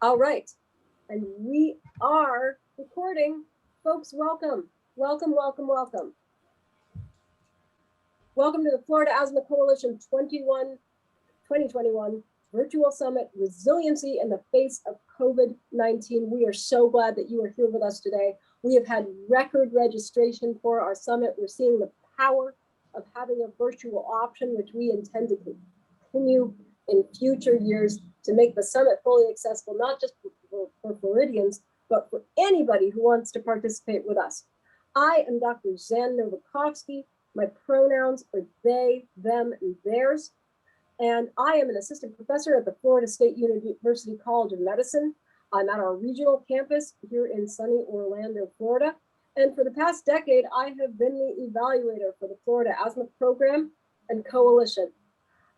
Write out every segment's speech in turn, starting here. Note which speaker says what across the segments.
Speaker 1: All right, and we are recording. Folks, welcome, welcome, welcome, welcome. Welcome to the Florida Asthma Coalition 2021 Virtual Summit, Resiliency in the Face of COVID-19. We are so glad that you are here with us today. We have had record registration for our summit. We're seeing the power of having a virtual option, which we intend to continue in future years to make the summit fully accessible, not just for Floridians, but for anybody who wants to participate with us. I am Dr. Zan Novakovsky. My pronouns are they, them, and theirs. And I am an assistant professor at the Florida State University College of Medicine. I'm at our regional campus here in sunny Orlando, Florida. And for the past decade, I have been the evaluator for the Florida Asthma Program and Coalition.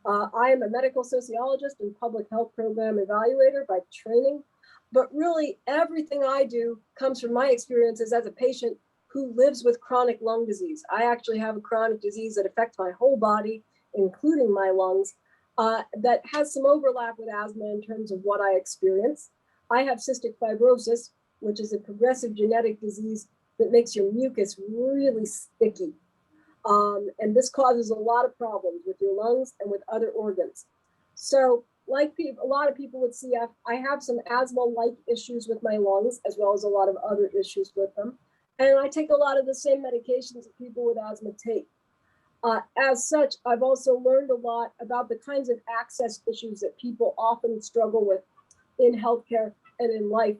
Speaker 1: I am a medical sociologist and public health program evaluator by training, but really everything I do comes from my experiences as a patient who lives with chronic lung disease. I actually have a chronic disease that affects my whole body, including my lungs, that has some overlap with asthma in terms of what I experience. I have cystic fibrosis, which is a progressive genetic disease that makes your mucus really sticky. And this causes a lot of problems with your lungs and with other organs. So like a lot of people with CF, I have some asthma-like issues with my lungs, as well as a lot of other issues with them. And I take a lot of the same medications that people with asthma take. As such, I've also learned a lot about the kinds of access issues that people often struggle with in healthcare and in life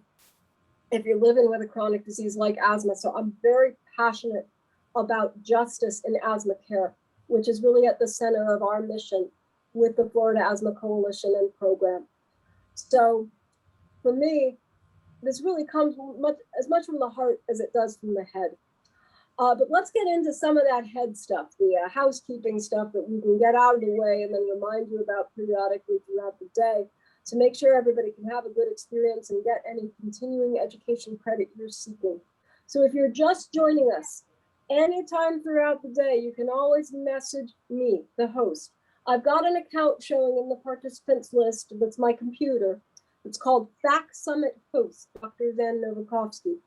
Speaker 1: if you're living with a chronic disease like asthma. So I'm very passionate about justice in asthma care, which is really at the center of our mission with the Florida Asthma Coalition and program. So for me, this really comes as much from the heart as it does from the head. But let's get into some of that head stuff, the housekeeping stuff that we can get out of the way and then remind you about periodically throughout the day to make sure everybody can have a good experience and get any continuing education credit you're seeking. So if you're just joining us, anytime throughout the day, you can always message me, the host. I've got an account showing in the participants list that's my computer. It's called FAC Summit Host, Dr. Zan Novakovsky.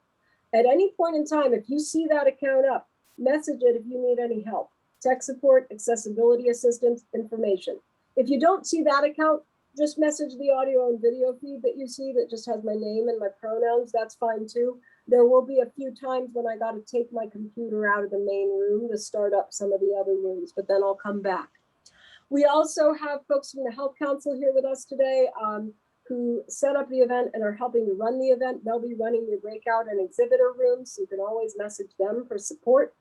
Speaker 1: At any point in time, if you see that account up, message it if you need any help. Tech support, accessibility assistance, information. If you don't see that account, just message the audio and video feed that you see that just has my name and my pronouns. That's fine too. There will be a few times when I got to take my computer out of the main room to start up some of the other rooms, but then I'll come back. We also have folks from the Health Council here with us today who set up the event and are helping to run the event. They'll be running your breakout and exhibitor rooms, so you can always message them for support.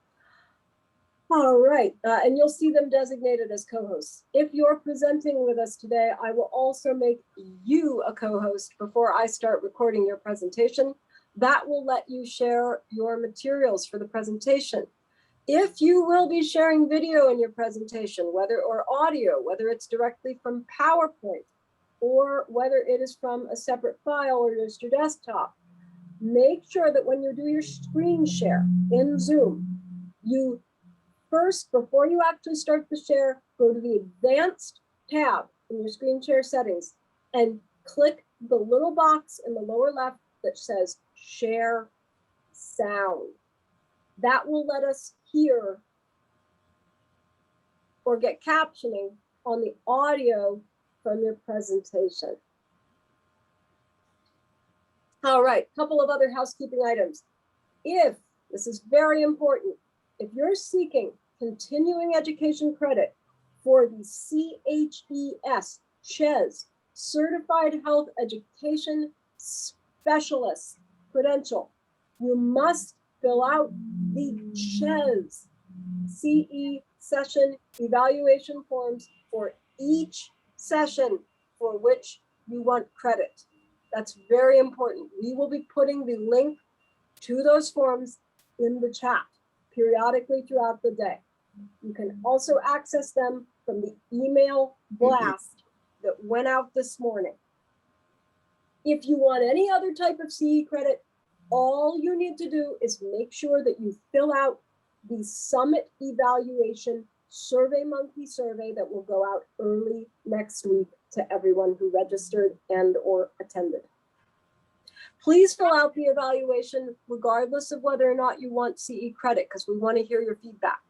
Speaker 1: All right, and you'll see them designated as co-hosts. If you're presenting with us today, I will also make you a co-host before I start recording your presentation. That will let you share your materials for the presentation. If you will be sharing video in your presentation, or audio, whether it's directly from PowerPoint or whether it is from a separate file or just your desktop, make sure that when you do your screen share in Zoom, you first, before you actually start the share, go to the Advanced tab in your screen share settings and click the little box in the lower left that says Share Sound. That will let us hear or get captioning on the audio from your presentation. All right, a couple of other housekeeping items. This is very important, if you're seeking continuing education credit for the CHES, Certified Health Education Specialist credential, you must fill out the CHES, CE session evaluation forms for each session for which you want credit. That's very important. We will be putting the link to those forms in the chat periodically throughout the day. You can also access them from the email blast that went out this morning. If you want any other type of CE credit, all you need to do is make sure that you fill out the Summit Evaluation SurveyMonkey survey that will go out early next week to everyone who registered and or attended. Please fill out the evaluation regardless of whether or not you want CE credit, because we want to hear your feedback.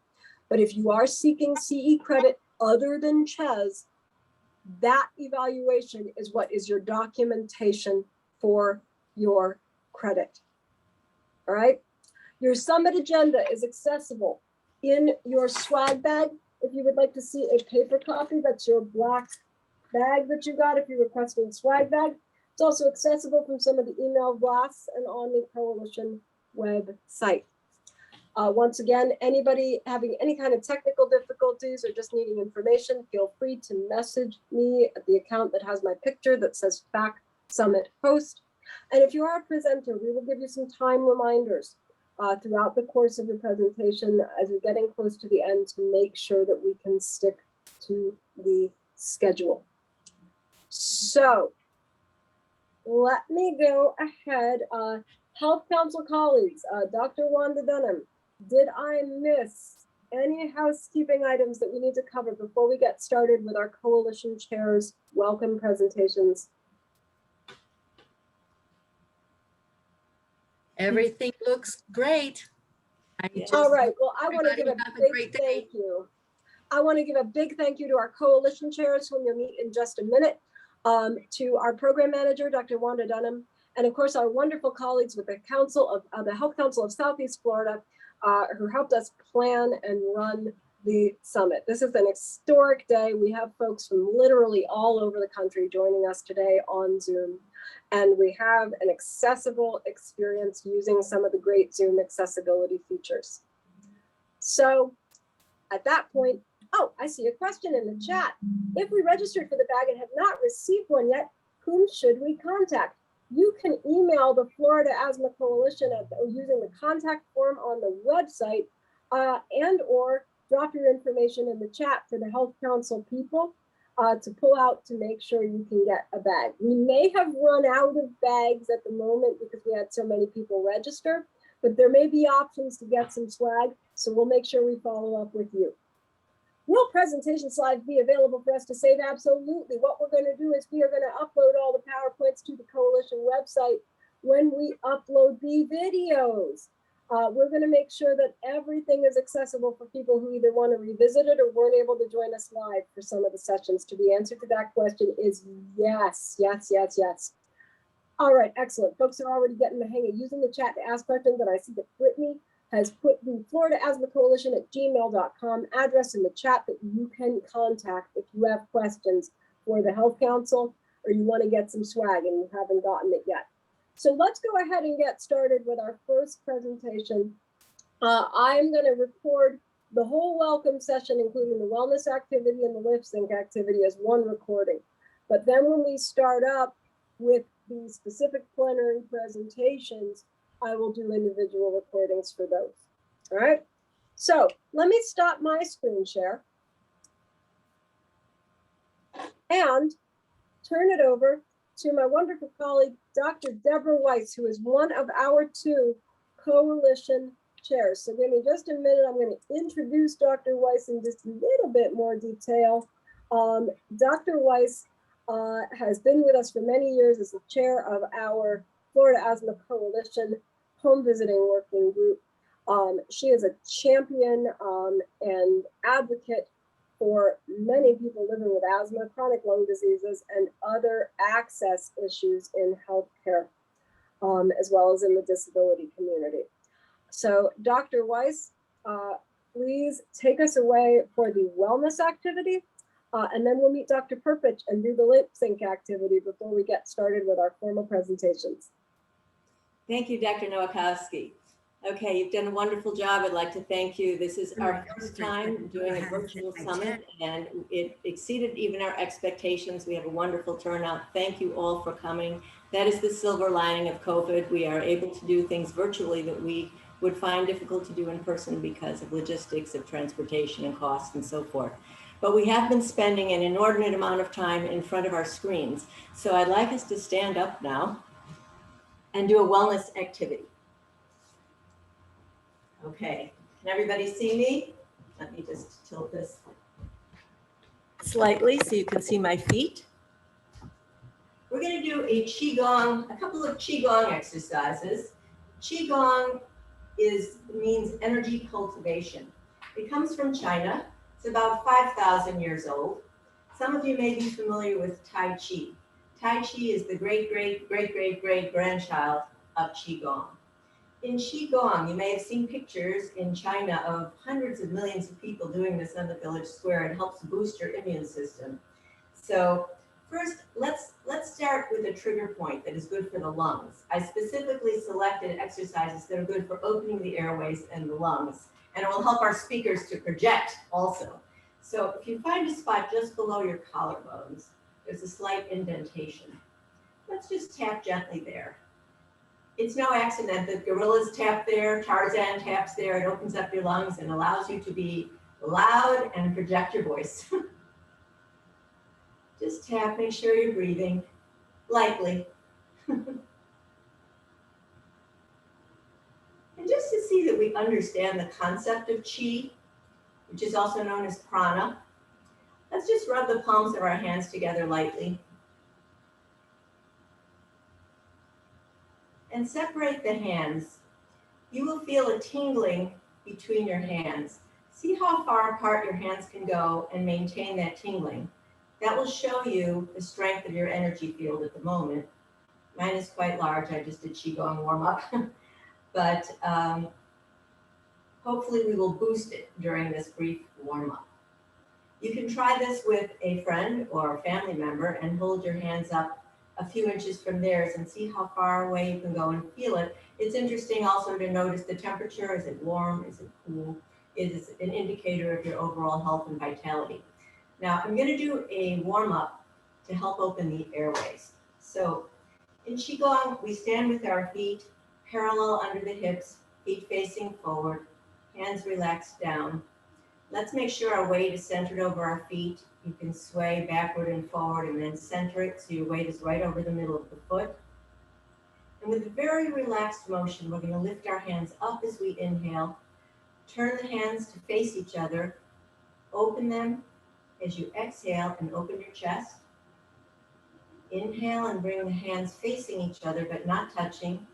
Speaker 1: But if you are seeking CE credit other than CHES, that evaluation is what is your documentation for your credit. All right. Your summit agenda is accessible in your swag bag. If you would like to see a paper copy, that's your black bag that you got if you're requesting swag bag. It's also accessible from some of the email blasts and on the Coalition website. Once again, anybody having any kind of technical difficulties or just needing information, feel free to message me at the account that has my picture that says FAC Summit Host. And if you are a presenter, we will give you some time reminders throughout the course of your presentation as you're getting close to the end to make sure that we can stick to the schedule. So let me go ahead. Health Council colleagues, Dr. Wanda Dunham, did I miss any housekeeping items that we need to cover before we get started with our Coalition Chairs welcome presentations?
Speaker 2: Everything looks great.
Speaker 1: All right, well, I want to give a big thank you. I want to give a big thank you to our Coalition Chairs, whom you'll meet in just a minute, to our Program Manager, Dr. Wanda Dunham, and of course, our wonderful colleagues with the the Health Council of Southeast Florida, who helped us plan and run the summit. This is an historic day. We have folks from literally all over the country joining us today on Zoom, and we have an accessible experience using some of the great Zoom accessibility features. So at that point, oh, I see a question in the chat. If we registered for the bag and have not received one yet, whom should we contact? You can email the Florida Asthma Coalition using the contact form on the website and or drop your information in the chat for the Health Council people to pull out to make sure you can get a bag. We may have run out of bags at the moment because we had so many people register, but there may be options to get some swag. So we'll make sure we follow up with you. Will presentation slides be available for us to save? Absolutely. What we're going to do is we are going to upload all the PowerPoints to the Coalition website when we upload the videos. We're going to make sure that everything is accessible for people who either want to revisit it or weren't able to join us live for some of the sessions. To the answer to that question is yes, yes, yes, yes. All right, excellent. Folks are already getting the hang of using the chat to ask questions, and I see that Brittany has put the Florida Asthma Coalition at gmail.com address in the chat that you can contact if you have questions for the Health Council or you want to get some swag and you haven't gotten it yet. So let's go ahead and get started with our first presentation. I'm going to record the whole welcome session, including the wellness activity and the lip sync activity, as one recording. But then when we start up with the specific plenary presentations, I will do individual recordings for those. All right. So let me stop my screen share and turn it over to my wonderful colleague, Dr. Deborah Weiss, who is one of our two Coalition chairs. So give me just a minute. I'm going to introduce Dr. Weiss in just a little bit more detail. Dr. Weiss has been with us for many years as the chair of our Florida Asthma Coalition home visiting working group. She is a champion and advocate for many people living with asthma, chronic lung diseases, and other access issues in healthcare, as well as in the disability community. So Dr. Weiss, please take us away for the wellness activity, and then we'll meet Dr. Perpich and do the lip sync activity before we get started with our formal presentations.
Speaker 3: Thank you, Dr. Nowakowski. Okay, you've done a wonderful job. I'd like to thank you. This is our first time doing a virtual summit, and it exceeded even our expectations. We have a wonderful turnout. Thank you all for coming. That is the silver lining of COVID. We are able to do things virtually that we would find difficult to do in person because of logistics of transportation and costs and so forth. But we have been spending an inordinate amount of time in front of our screens. So I'd like us to stand up now and do a wellness activity. Okay, can everybody see me? Let me just tilt this slightly so you can see my feet. we're going to do a Qigong, a couple of Qigong exercises. Qigong means energy cultivation. It comes from China. It's about 5,000 years old. Some of you may be familiar with Tai Chi. Tai Chi is the great-great-great-great-great-grandchild of Qigong. In Qigong, you may have seen pictures in China of hundreds of millions of people doing this on the village square. It helps boost your immune system. So first, let's start with a trigger point that is good for the lungs. I specifically selected exercises that are good for opening the airways and the lungs, and it will help our speakers to project also. So if you find a spot just below your collarbones, there's a slight indentation. Let's just tap gently there. It's no accident that gorillas tap there, Tarzan taps there. It opens up your lungs and allows you to be loud and project your voice. Just tap, make sure you're breathing lightly. And just to see that we understand the concept of Qi, which is also known as prana, let's just rub the palms of our hands together lightly. And separate the hands. You will feel a tingling between your hands. See how far apart your hands can go and maintain that tingling. That will show you the strength of your energy field at the moment. Mine is quite large. I just did Qigong warm up. But hopefully we will boost it during this brief warm up. You can try this with a friend or a family member and hold your hands up a few inches from theirs and see how far away you can go and feel it. It's interesting also to notice the temperature. Is it warm? Is it cool? It is an indicator of your overall health and vitality. Now I'm going to do a warm up to help open the airways. So in Qigong, we stand with our feet parallel under the hips, feet facing forward, hands relaxed down. Let's make sure our weight is centered over our feet. You can sway backward and forward and then center it so your weight is right over the middle of the foot. And with a very relaxed motion, we're going to lift our hands up as we inhale, turn the hands to face each other, open them as you exhale and open your chest. Inhale and bring the hands facing each other but not touching.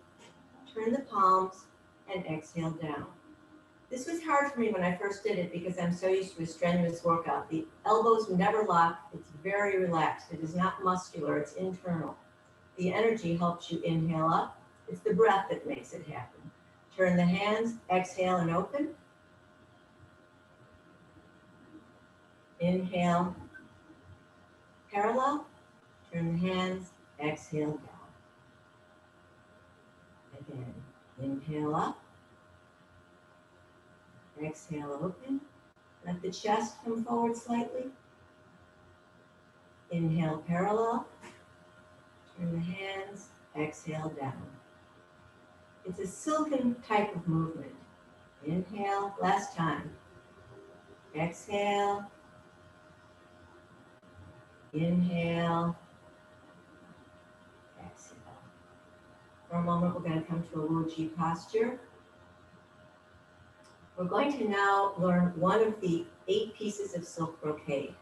Speaker 3: Turn the palms and exhale down. This was hard for me when I first did it because I'm so used to a strenuous workout. The elbows never lock. It's very relaxed. It is not muscular. It's internal. The energy helps you inhale up. It's the breath that makes it happen. Turn the hands, exhale and open. Inhale, parallel. Turn the hands, exhale down. Again, inhale up. Exhale, open. Let the chest come forward slightly. Inhale, parallel. Turn the hands, exhale down. It's a silken type of movement. Inhale, last time. Exhale. Inhale. Exhale. For a moment, we're going to come to a Wu Ji posture. We're going to now learn one of the 8 pieces of silk brocade.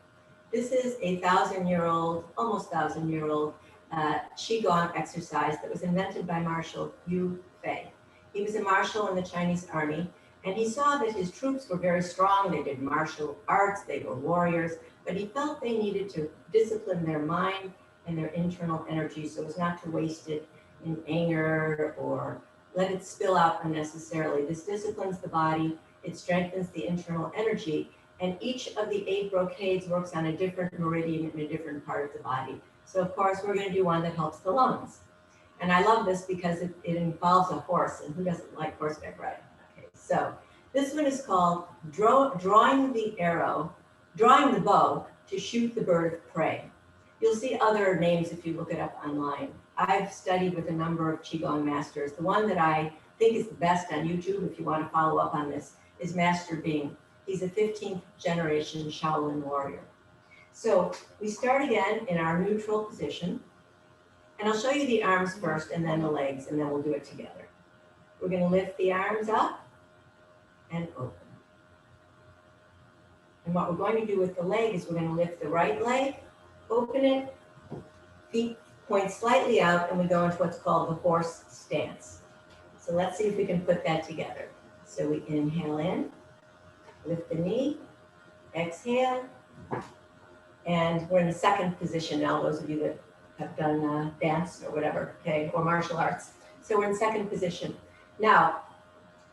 Speaker 3: This is a 1,000-year-old, almost 1,000-year-old Qigong exercise that was invented by Marshal Yu Fei. He was a marshal in the Chinese army, and he saw that his troops were very strong. They did martial arts, they were warriors, but he felt they needed to discipline their mind and their internal energy so as not to waste it in anger or let it spill out unnecessarily. This disciplines the body. It strengthens the internal energy, and each of the 8 brocades works on a different meridian in a different part of the body. So of course, we're going to do one that helps the lungs. And I love this because it involves a horse, and who doesn't like horseback riding? Okay, so this one is called drawing the bow to shoot the bird of prey. You'll see other names if you look it up online. I've studied with a number of Qigong masters. The one that I think is the best on YouTube, if you want to follow up on this, is Master Bing. He's a 15th generation Shaolin warrior. So we start again in our neutral position. And I'll show you the arms first and then the legs, and then we'll do it together. We're going to lift the arms up and open. And what we're going to do with the leg is we're going to lift the right leg, open it, feet point slightly out, and we go into what's called the horse stance. So let's see if we can put that together. So we inhale in, lift the knee, exhale, and we're in the second position now, those of you that have done dance or whatever, okay, or martial arts. So we're in second position. Now,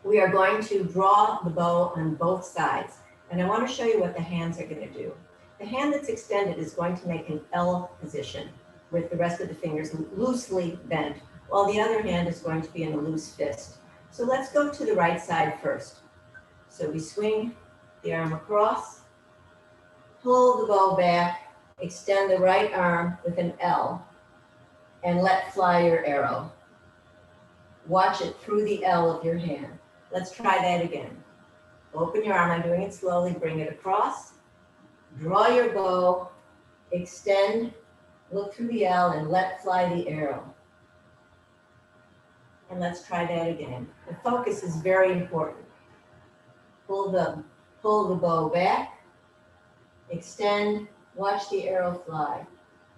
Speaker 3: we are going to draw the bow on both sides. And I want to show you what the hands are going to do. The hand that's extended is going to make an L position with the rest of the fingers loosely bent, while the other hand is going to be in a loose fist. So let's go to the right side first. So we swing the arm across, pull the bow back, extend the right arm with an L, and let fly your arrow. Watch it through the L of your hand. Let's try that again. Open your arm, I'm doing it slowly, bring it across, draw your bow, extend, look through the L, and let fly the arrow. And let's try that again. The focus is very important. Pull the bow back, extend, watch the arrow fly.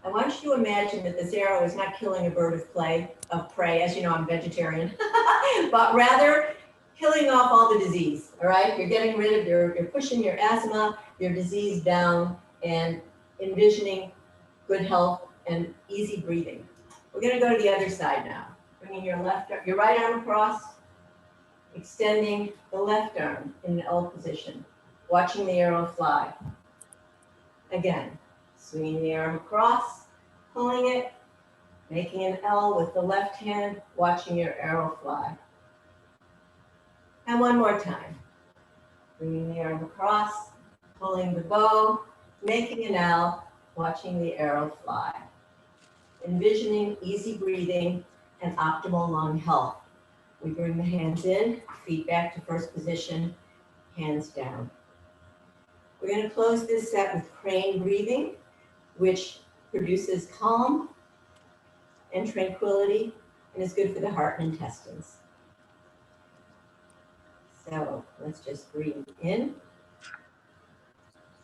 Speaker 3: I want you to imagine that this arrow is not killing a bird of prey, as you know, I'm vegetarian, but rather killing off all the disease, all right? You're getting rid of you're pushing your asthma, your disease down, and envisioning good health and easy breathing. We're gonna go to the other side now. Bringing your right arm across, extending the left arm in an L position, watching the arrow fly. Again, swinging the arm across, pulling it, making an L with the left hand, watching your arrow fly. And one more time. Bringing the arm across, pulling the bow, making an L, watching the arrow fly. Envisioning easy breathing and optimal lung health. We bring the hands in, feet back to first position, hands down. We're going to close this set with crane breathing, which produces calm and tranquility and is good for the heart and intestines. So let's just breathe in.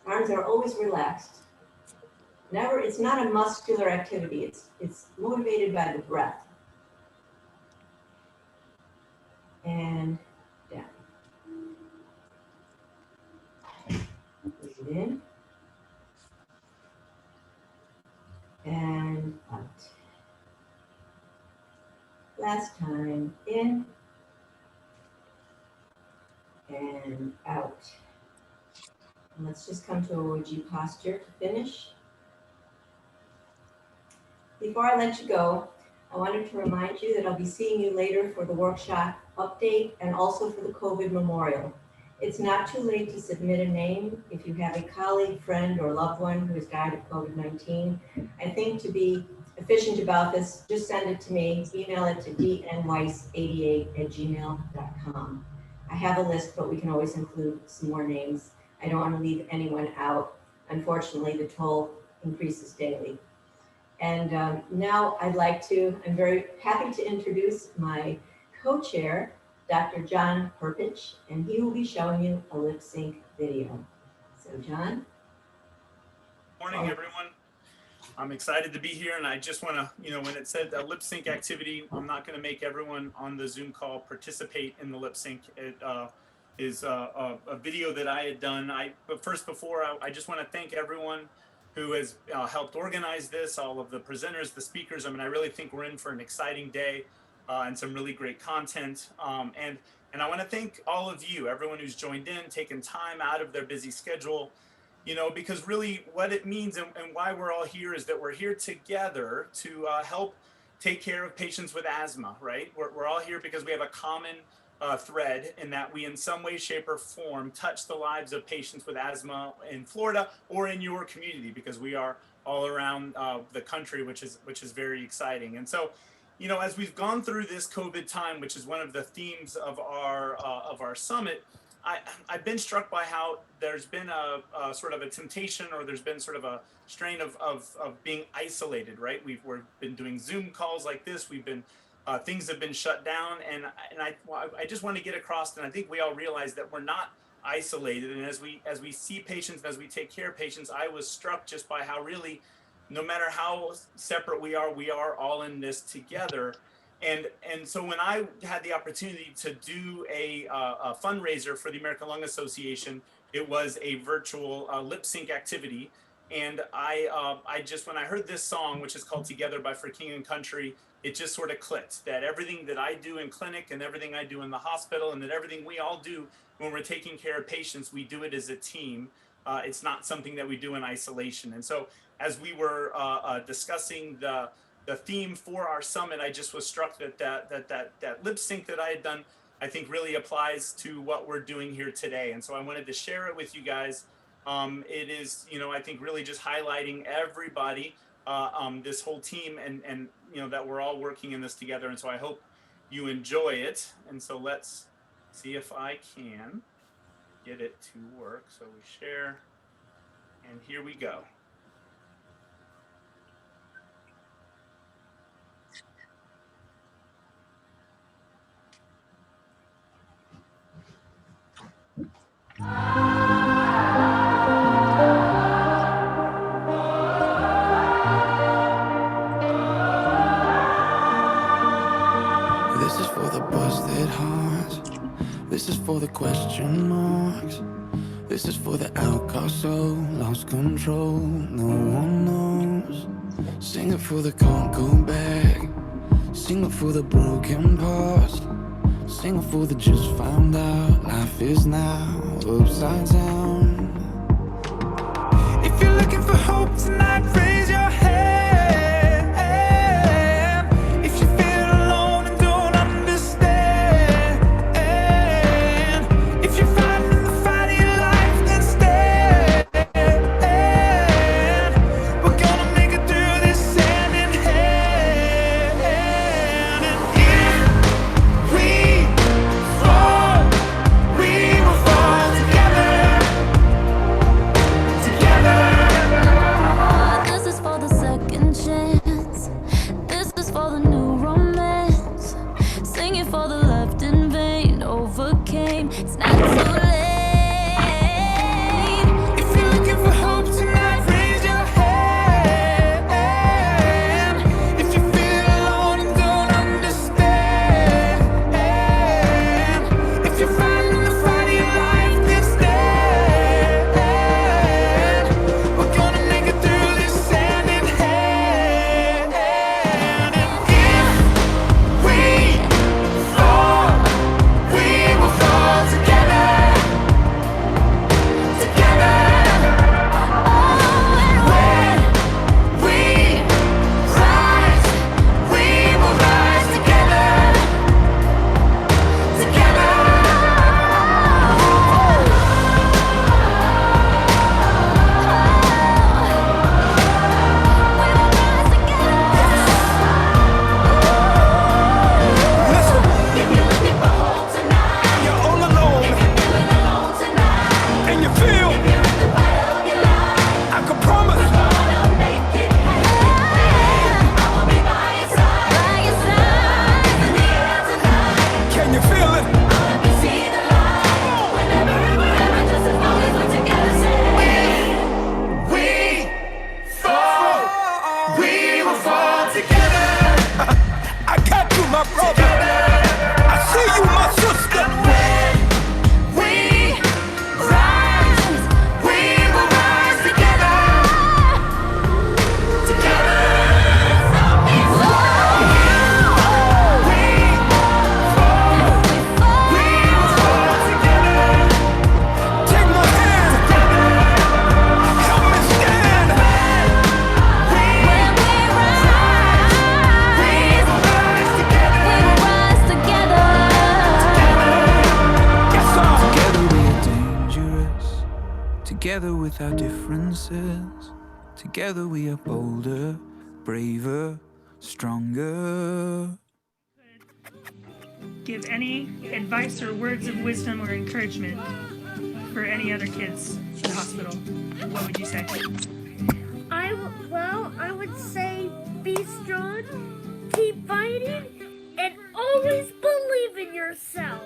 Speaker 3: Arms are always relaxed. It's not a muscular activity. It's motivated by the breath. And down. Breathe in. And out. Last time, in and out. And let's just come to a Woji posture to finish. Before I let you go, I wanted to remind you that I'll be seeing you later for the workshop update and also for the COVID memorial. It's not too late to submit a name if you have a colleague, friend, or loved one who has died of COVID-19. I think to be efficient about this, just send it to me, email it to dnweiss88@gmail.com. I have a list, but we can always include some more names. I don't want to leave anyone out. Unfortunately, the toll increases daily. And now I'm very happy to introduce my co-chair, Dr. John Perpich, and he will be showing you a lip sync video. So John.
Speaker 4: Morning, everyone. I'm excited to be here, and I just want to, when it said a lip sync activity, I'm not going to make everyone on the Zoom call participate in the lip sync. It is a video that I had done. But before I just want to thank everyone who has helped organize this, all of the presenters, the speakers. I mean, I really think we're in for an exciting day and some really great content. And I want to thank all of you, everyone who's joined in, taken time out of their busy schedule, because really what it means and why we're all here is that we're here together to help take care of patients with asthma, right? We're all here because we have a common thread in that we in some way, shape, or form touch the lives of patients with asthma in Florida or in your community, because we are all around the country, which is very exciting. And so, as we've gone through this COVID time, which is one of the themes of our summit, I've been struck by how there's been a sort of a temptation, or there's been sort of a strain of being isolated, right? We've been doing Zoom calls like this. We've been things have been shut down, and I just want to get across, and I think we all realize that we're not isolated. And as we see patients, and as we take care of patients, I was struck just by how really no matter how separate we are all in this together. And so when I had the opportunity to do a fundraiser for the American Lung Association, it was a virtual lip sync activity. And I just, when I heard this song, which is called Together by For King and Country, it just sort of clicked that everything that I do in clinic and everything I do in the hospital and that everything we all do when we're taking care of patients, we do it as a team. It's not something that we do in isolation. And so as we were discussing the theme for our summit, I just was struck that lip sync that I had done, I think really applies to what we're doing here today. And so I wanted to share it with you guys. It is, I think really just highlighting everybody, this whole team and that we're all working in this together. And so I hope you enjoy it. And so let's see if I can get it to work. So we share, and here we go.
Speaker 5: This is for the busted hearts. This is for the question marks. This is for the outcast soul, lost control, no one knows. Sing it for the can't go back. Sing it for the broken past. Sing it for the just found out. Life is now upside down. If you're looking for hope tonight, raise your hand. If you feel alone and don't understand, if you're fighting the fight of your life, then stand. We're gonna make it through this hand in hand. And if we fall, we will fall together.
Speaker 6: This is for the second chance. This is for the new romance. Singing for the left in vain. Overcame. It's not too late.
Speaker 5: If you're looking for hope tonight, raise your hand. If you feel alone and don't understand, if you're fighting the fight of your life, then stand. We're gonna make it through this hand in hand. And if we fall, we will fall together. Together.
Speaker 6: Oh, and
Speaker 5: When we rise, we will rise together. Together. Listen, if you're looking for hope tonight, and you're all alone, feeling alone tonight, and you feel you're in the fight of your life, I can promise we're gonna make it happen. I will be by your side.
Speaker 6: by your side.
Speaker 5: In the air tonight. Can you feel it? I want to see the light. Whenever and wherever, just as long as we're together. Say, we fall, we will fall together. I got you, my brother. I see you, my sister. When we rise, we will rise together. Together. We fall, we will fall together. Take my hand. Help me stand.
Speaker 6: When we rise,
Speaker 5: We will rise together.
Speaker 6: we will rise together.
Speaker 5: Yes, sir. Together we are dangerous. Together with our differences. Together we are bolder, braver, stronger.
Speaker 7: Give any advice or words of wisdom or encouragement for any other kids in the hospital, what would you say?
Speaker 8: I would say be strong, keep fighting, and always believe in yourself.